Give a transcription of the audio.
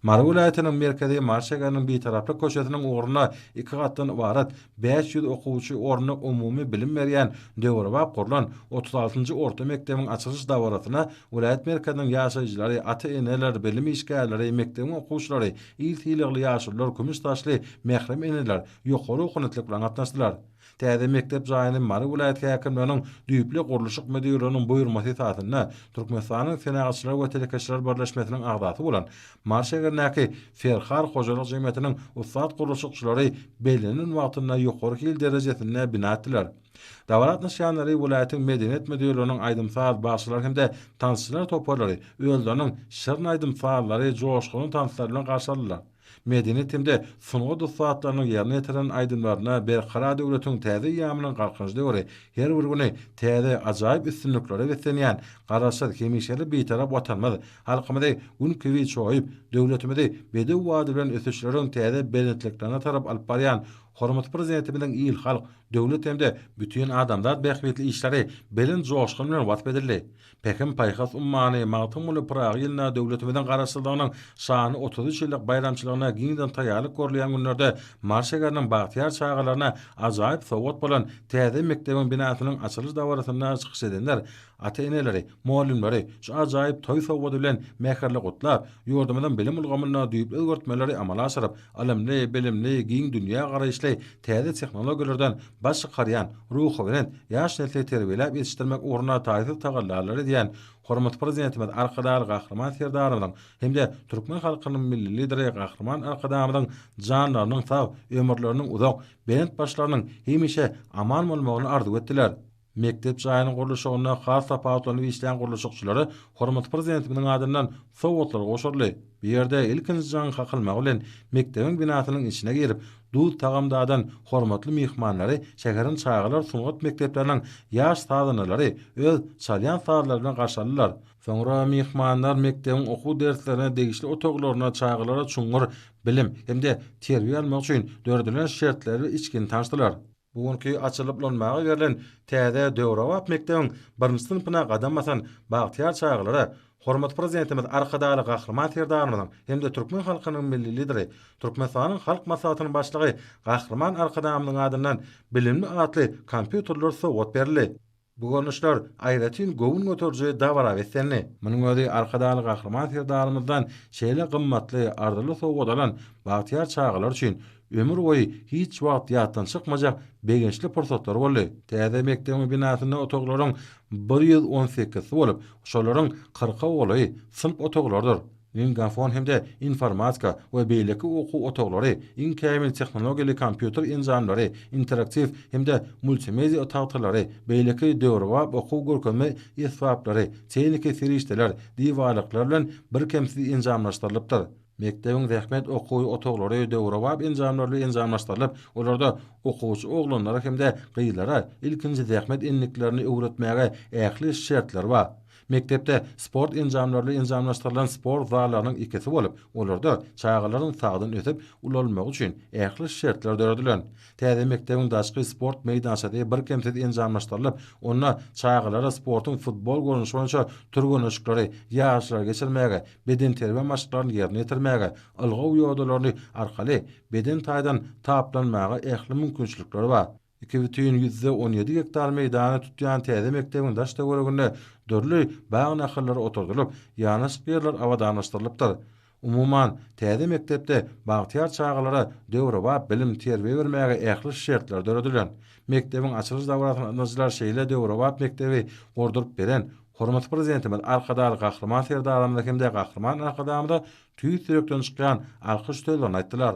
Mara vilayetinin merkezi Marşeganın bir taraflı köşesinin uğruna 2 gatdan ibaret 500 okuwçy orny umumy bilim berýän Döwrebap kurulan 36-njy orta mekdebiň açylyş dawratyna vilayet merkeziniň ýaşaýjylary, ata-eneler, bilim işgärleri, mekdebiň okuwçylary, iltiligli ýaşullar, kümüş taşly mehrem eneler ýokary okunatlyk bilen gatnaşdylar. Täze mektep jaýyny Mara vilayet häkimläriniň düýpli gurulşyk müdiriniň buýrmasy tatyna Türkmenistanyň Senatçylar we Telekeşler Birleşmesiniň agdaty bolan Marşegernäki Ferhar Hojalyk Jemgyýetiniň ussat gurulşykçylary belinen wagtyna ýokary hil derejesinde bina etdiler. Dawlat nişanlary vilayetin medeniýet müdiriniň aýdymsal başçylary hemde tanışçylar toparlary özleriniň şirn aýdymsallary joşguny tanışlar bilen garşyladylar. Medeniýet hemde sunugy dusatlaryny ýerine ýetiren aýdymlaryna berqara döwletiň täze ýamynyň garkynjy döwri her bir güni täze ajaýyp üstünliklere beslenýän garaşat hemişeli beýtarap watanmaz halkymyzy günkiwi çoýup döwletimizi bedew wady bilen ösüşleriň täze belentliklerine tarap alyp barýan hormat prezidentimiň ýyl halk döwlet hemde bütün adamlar bähwetli işleri belin joşgun bilen wat bedildi. Pekin paýhas ummany magtymly Prag ýylna döwletimiň garaşlygynyň şany 33 ýyllyk bayramçylygyna giňden taýýarlyk görülýän günlerde Marşegerniň bagtyar çağalaryna ajaýyp sowat bolan täze mekdebiň binasynyň açylyş dawratyna çykyş edenler, ata-eneleri, muallimleri şu ajaýyp toý sowady bilen meherli gutlap, ýurdumyň bilim ulgamyna düýüp özgörtmeleri amala aşyryp, alamly, bilimli, giň dünýä garaýşly täze tehnologiýalardan baş çykarýan ruhy bilen ýaş nesli terbiýelep ýetişdirmek ugruna taýsir tagallarlary diýen hormat prezidentimiz Arkadar Gahrman Serdarowyň hemde türkmen halkynyň milli lideri Gahrman Arkadamyň janlarynyň sag ömürleriniň uzak berent başlarynyň hemişe aman bolmagyny arzu etdiler. Mektep jaýynyň gurulşygyna has tapatlanyp işleýän gurulşykçylary hormat prezidentimiň adyndan sowatlar goşurly. Bir ýerde ilkinji jan kakylmak bilen mekdebiň binasynyň içine girip duz tagamdadan hormatly mihmanlary şäherin çağalar sunugat mektepleriň ýaş saadynalary öz çalýan saadlary bilen garşyladylar. Soňra mihmanlar mekdebiň okuw derslerine degişli otoglaryna çağalara çuňur bilim hemde terbiýe almak üçin dördilen şertleri içkin tanışdylar. Bugünkü açılıplanmagy berilen täze Döwrebap mekdebiň 1-nji sınıfyna gadam basan bagtyar çağalara hormat prezidentimiz Arkadar Gahrman Serdarowyň hemde türkmen halkynyň milli lideri, Türkmenistanyň halk maslahatynyň başlygy Gahrman Arkadamyň adyndan bilimli atly kompýuterler sowat berildi. Bu görnüşler aýratyn gowun götürje dawara wesenli. Munyň özi Arkadar Gahrman Serdarowymyzdan şeýle gymmatly ardyly sowat alan bagtyar çağalar üçin ömür boyu hiç wagt ýatdan çykmajak begençli pursatlar boldy. Täze mekdebiň binasyna otoklaryň 118 bolup, şolaryň 40 goly sınıf otoklardyr. Lingafon hemde informatika we beýleki okuw otoklary, inkämil tehnologiýaly kompýuter enjamlary, interaktiv hemde multimediýa otaqlary, beýleki Döwrebap okuw görkemi esbaplary, çeýniki serişdeler, diýwarlyklar bilen bir kemsiz enjamlaşdyrylypdyr. Mekdebiň rehmet okuw otoklary Döwrebap enjamlaşdyrylyp, olarda okuwçy oglanlara hemde gyýlara ilkinji rehmet enliklerini öwretmäge ähli şertler bar. Mektepde sport enjamlaşdyrylan sport zallarynyň ikisi bolup, olarda çağalaryň sagdyn ötüp ulalmagy üçin ähli şertler döredilen. Täze mekdebiň daşky sport meýdançady bir kemsiz enjamlaşdyrylyp, onda çağalara sportyň futbol görnüşi boýunça türgünüşleri ýaşlar geçirmäge, beden terbiýe maşgalaryny ýerine ýetirmäge, ylgaw ýodalaryny arkaly beden taýdan taplanmaga ähli mümkinçilikleri bar. 2,17 hektar meýdany tutýan täze mekdebiň daş döwreginde dörli baň nahallary oturdulyp, ýanyşyk ýerler awadanlaşdyrylypdyr. Umuman täze mektepde bagtyar çağalara Döwrebap bilim terbiýe bermäge ähli şertler döredilen. Mekdebiň açylyş dawratyna ýylar şeýle Döwrebap mektebi gordurup beren hormat prezidentimiz Arkadar Gahrman Serdarowyň hemde Gahrman Arkadamyda tüý sürekden çykan alkyş sözlerini aýtdylar.